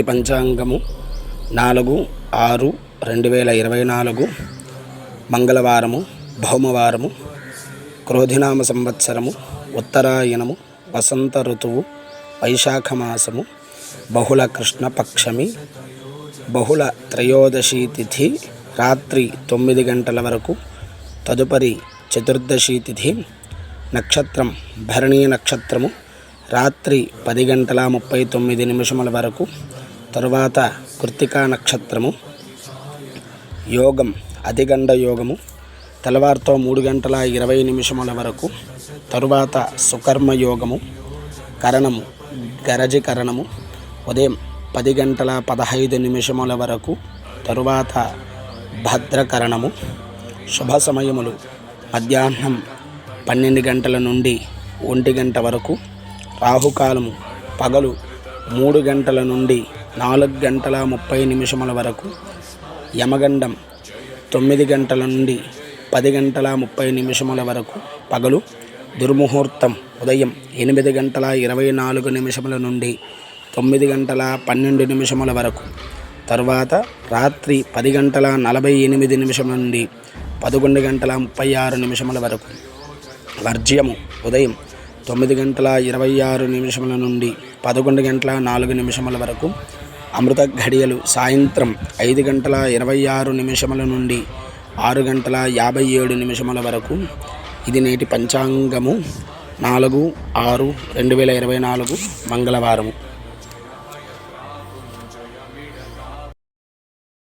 పంచాంగము 4/6/2024 మంగళవారము భౌమవారము క్రోధినామ సంవత్సరము ఉత్తరాయణము వసంత ఋతువు వైశాఖ మాసము బహుళ కృష్ణపక్షమి బహుళ త్రయోదశి తిథి రాత్రి 9 గంటల వరకు తదుపరి చతుర్దశి తిథి నక్షత్రం భరణీ నక్షత్రము రాత్రి 10:39 వరకు తరువాత కృత్తికా నక్షత్రము యోగం అధిగండ యోగము తెల్లవారితో 3:20 వరకు తరువాత సుకర్మ యోగము కరణము గరజి కరణము ఉదయం 10:15 వరకు తరువాత భద్రకరణము శుభ సమయములు మధ్యాహ్నం 12 గంటల నుండి 1 గంట వరకు రాహుకాలము పగలు 3 గంటల నుండి 4:30 వరకు యమగండం 9 గంటల నుండి 10:30 వరకు పగలు దుర్ముహూర్తం ఉదయం 8:24 నుండి 9:12 వరకు తరువాత రాత్రి 10:48 నుండి 11:36 వరకు వర్జ్యము ఉదయం 9:26 నుండి 11:04 వరకు అమృత ఘడియలు సాయంత్రం 5:26 నుండి 6:57 వరకు. ఇది నేటి పంచాంగము 4/6/2024 మంగళవారము.